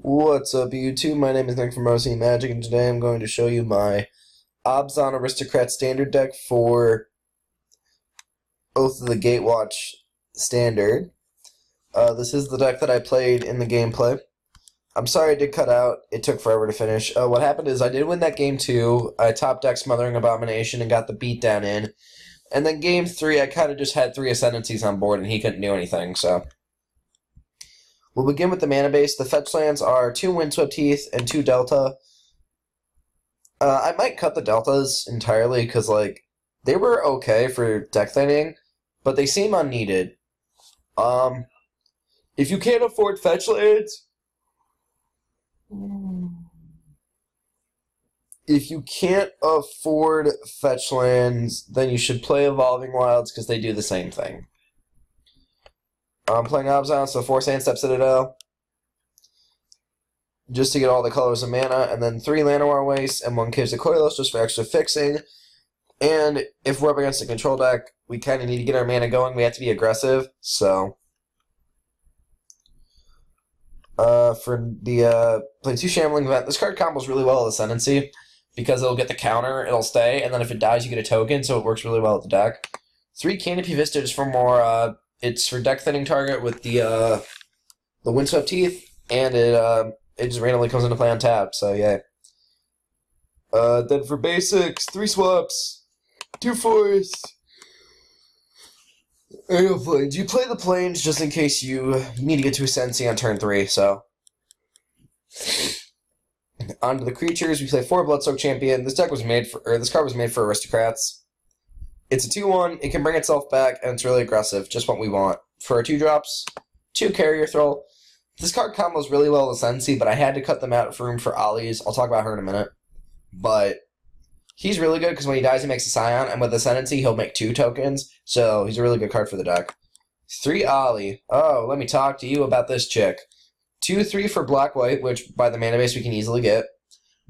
What's up, YouTube? My name is Nick from RC Magic, and today I'm going to show you my Abzan Aristocrats standard deck for Oath of the Gatewatch standard. This is the deck that I played in the gameplay. I'm sorry it did cut out. It took forever to finish. What happened is I did win that game 2. I top decked Smothering Abomination and got the beatdown in. And then game 3, I kind of just had 3 Ascendancies on board, and he couldn't do anything, so... We'll begin with the mana base. The fetch lands are 2 Windswept Heath and 2 Delta. I might cut the Deltas entirely because, like, they were okay for deck thinning, but they seem unneeded. If you can't afford fetch lands, then you should play Evolving Wilds because they do the same thing. I'm playing Abzan, so 4 Sandstep Citadel, just to get all the colors of mana, and then 3 Llanowar Waste and 1 Caves of Koilos just for extra fixing. And if we're up against a control deck, we kind of need to get our mana going. We have to be aggressive, so... play 2 Shambling Event. This card combos really well with Ascendancy, because it'll get the counter, it'll stay, and then if it dies you get a token, so it works really well with the deck. 3 Canopy Vista just for more, it's for deck thinning target with the Windswept Teeth, and it just randomly comes into play on tap, so yeah. Then for basics, 3 swaps, 2 forests, and no plains. You play the plains just in case you need to get to Ascendancy on turn 3, so. On to the creatures, we play 4 Bloodsoaked Champion. This card was made for Aristocrats. It's a 2/1, it can bring itself back, and it's really aggressive, just what we want. For our 2-drops, 2 Carrier Throw. This card combos really well with Ascendancy, but I had to cut them out for room for Ollie's. I'll talk about her in a minute. But he's really good because when he dies he makes a Scion, and with Ascendancy he'll make 2 tokens, so he's a really good card for the deck. 3 Ollie. Oh, let me talk to you about this chick. 2/3 for Black-White, which by the mana base we can easily get.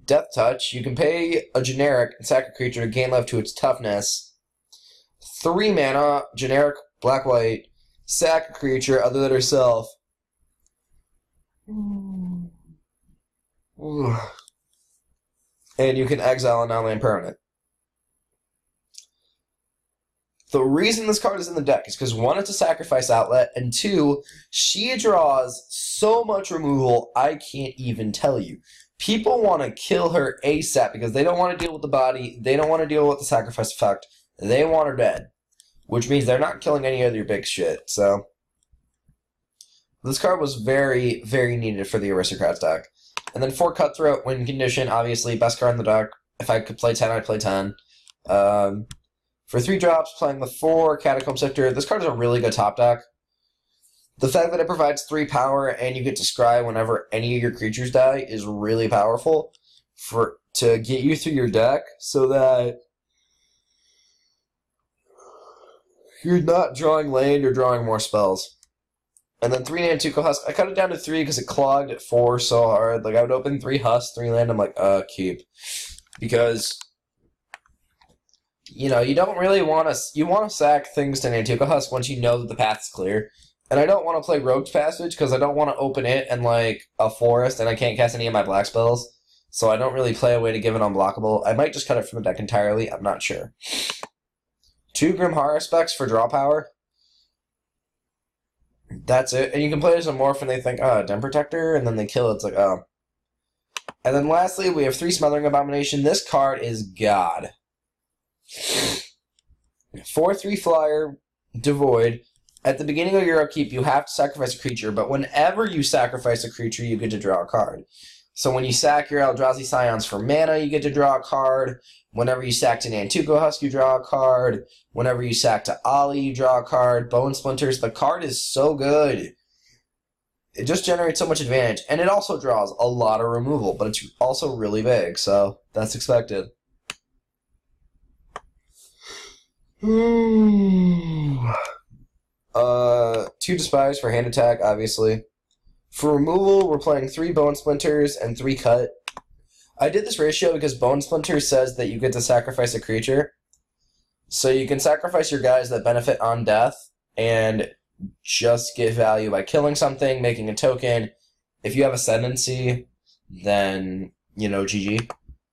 Death Touch. You can pay a generic and sack a creature to gain life to its toughness. 3 mana, generic, black-white, sack a creature other than herself. And you can exile a non-land permanent. The reason this card is in the deck is because 1, it's a sacrifice outlet, and 2, she draws so much removal I can't even tell you. People want to kill her ASAP because they don't want to deal with the body, they don't want to deal with the sacrifice effect. They want her dead, which means they're not killing any other big shit, so... This card was very, very needed for the Aristocrats deck. And then 4 Cutthroat, win condition, obviously, best card in the deck. If I could play 10, I'd play 10. For 3 drops, playing the 4 Catacomb Sifter. This card is a really good top deck. The fact that it provides 3 power and you get to scry whenever any of your creatures die is really powerful to get you through your deck so that you're not drawing land, you're drawing more spells. And then 3 Nantuko Husk. I cut it down to 3 because it clogged at 4 so hard. Like, I would open 3 Husk, 3 land, I'm like, keep. Because, you know, you don't really want to... You want to sack things to Nantuko Husk once you know that the path's clear. And I don't want to play Rogue's Passage because I don't want to open it and, like, a forest and I can't cast any of my black spells. So I don't really play a way to give it unblockable. I might just cut it from the deck entirely. I'm not sure. 2 Grim Horror specs for draw power. That's it. And you can play as a morph and they think, oh, Den Protector, and then they kill it. It's like, oh. And then lastly, we have 3 Smothering Abomination. This card is God. 4/3 flyer, devoid. At the beginning of your upkeep, you have to sacrifice a creature, but whenever you sacrifice a creature, you get to draw a card. So when you sack your Eldrazi Scions for mana, you get to draw a card. Whenever you sack to Nantuko Husk, you draw a card. Whenever you sack to Ollie, you draw a card. Bone Splinters, the card is so good. It just generates so much advantage. And it also draws a lot of removal, but it's also really big, so that's expected. 2 Despise for hand attack, obviously. For removal, we're playing 3 Bone Splinters and 3 Cut. I did this ratio because Bone Splinter says that you get to sacrifice a creature. So you can sacrifice your guys that benefit on death, and just get value by killing something, making a token, If you have Ascendancy, then, you know, GG.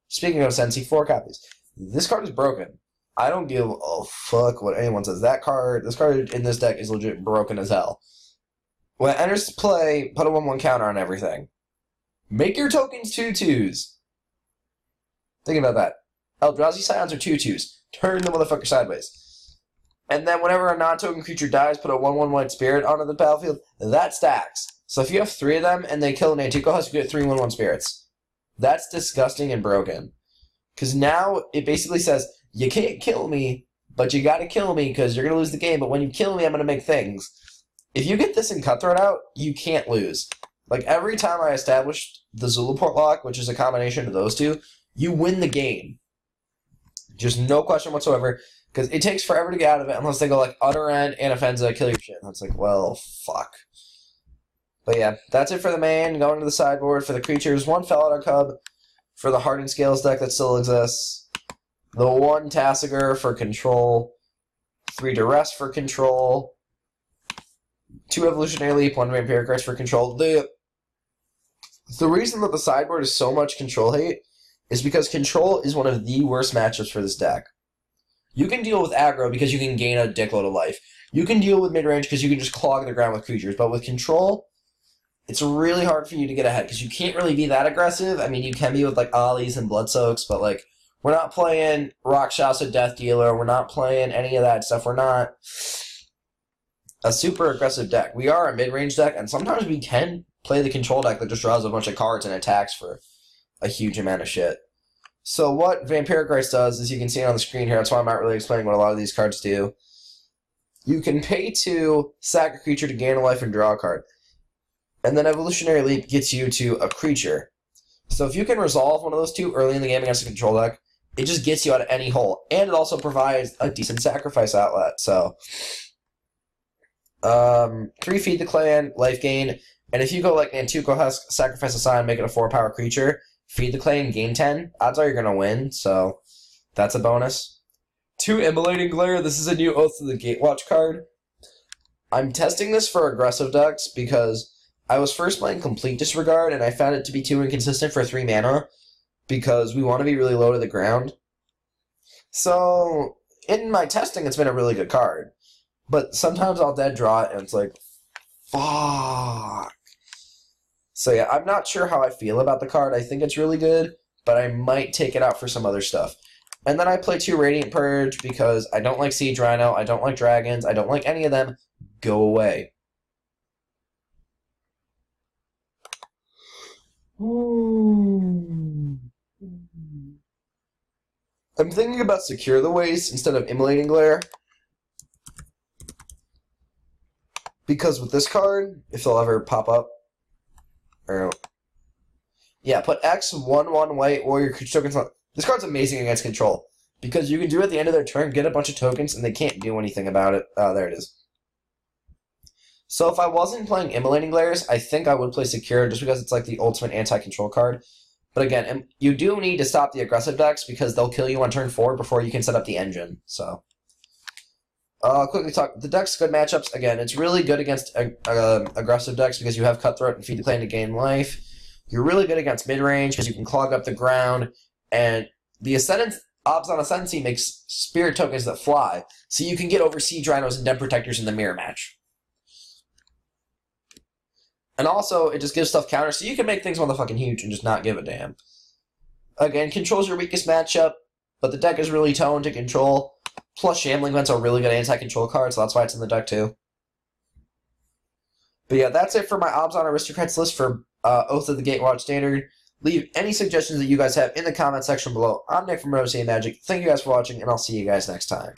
Speaking of Ascendancy, 4 copies. This card is broken. I don't give a fuck what anyone says. This card in this deck is legit broken as hell. When it enters play, put a 1/1 counter on everything. Make your tokens 2/2s. Think about that. Eldrazi Scions are 2/2s. Turn the motherfucker sideways. And then whenever a non-token creature dies, put a 1/1 white spirit onto the battlefield. That stacks. So if you have 3 of them and they kill an Antico Husk, you get 3 1/1 spirits. That's disgusting and broken. Because now it basically says, you can't kill me, but you gotta kill me because you're gonna lose the game, but when you kill me, I'm gonna make things. If you get this in Cutthroat out, you can't lose. Like, every time I established the Zulaport lock, which is a combination of those two, you win the game. Just no question whatsoever. Because it takes forever to get out of it unless they go like Utter End, Anafenza, kill your shit. And it's like, well, fuck. But yeah, that's it for the main. Going to the sideboard for the creatures. 1 Felidar Cub for the Hardened Scales deck that still exists. The 1 Tasigur for control. 3 Duress for control. 2 Evolutionary Leap, 1 Vampiric Rites for control. The reason that the sideboard is so much control hate is because control is one of the worst matchups for this deck. You can deal with aggro because you can gain a dickload of life. You can deal with mid-range because you can just clog the ground with creatures. But with control, it's really hard for you to get ahead because you can't really be that aggressive. I mean, you can be with like Ollies and Blood Soaks, but like, we're not playing Rakshasa Death Dealer. We're not playing any of that stuff. We're not a super aggressive deck. We are a mid-range deck, and sometimes we can play the control deck that just draws a bunch of cards and attacks for a huge amount of shit. So what Vampiric Rites does, as you can see on the screen here, that's why I'm not really explaining what a lot of these cards do. You can pay to sack a creature to gain a life and draw a card. And then Evolutionary Leap gets you to a creature. So if you can resolve one of those 2 early in the game against a control deck, it just gets you out of any hole. And it also provides a decent sacrifice outlet. So 3 Feed the Clan, life gain. And if you go like Antico Husk, sacrifice a sign, make it a 4-power creature, Feed the Clan, gain 10. Odds are you're going to win, so that's a bonus. 2 Immolating Glare. This is a new Oath of the Gatewatch card. I'm testing this for aggressive decks because I was first playing Complete Disregard, and I found it to be too inconsistent for 3 mana because we want to be really low to the ground. So, in my testing, it's been a really good card. But sometimes I'll dead draw it, and it's like, fuck. So yeah, I'm not sure how I feel about the card. I think it's really good, but I might take it out for some other stuff. And then I play 2 Radiant Purge because I don't like Siege Rhino, I don't like Dragons, I don't like any of them. Go away. I'm thinking about Secure the Waste instead of Immolating Glare. Because with this card, if they'll ever pop up, yeah, put X 1/1 white warrior creature tokens on. This card's amazing against control because you can do it at the end of their turn, get a bunch of tokens, and they can't do anything about it. Oh, there it is. So if I wasn't playing Immolating Glares, I think I would play Secure just because it's like the ultimate anti-control card. But again, you do need to stop the aggressive decks because they'll kill you on turn 4 before you can set up the engine. So, quickly talk. The deck's good matchups. Again, it's really good against aggressive decks because you have Cutthroat and Feed the Clan to gain life. You're really good against mid-range because you can clog up the ground. And the Abzan Ascendancy makes spirit tokens that fly, so you can get over Siege Rhinos and Den Protectors in the mirror match. And also, it just gives stuff counter, so you can make things motherfucking huge and just not give a damn. Again, control's your weakest matchup, but the deck is really toned to control. Plus, Shambling Vent's a really good anti-control card, so that's why it's in the deck too. But yeah, that's it for my Abzan Aristocrats list for Oath of the Gatewatch Standard. Leave any suggestions that you guys have in the comment section below. I'm Nick from OGW Magic. Thank you guys for watching, and I'll see you guys next time.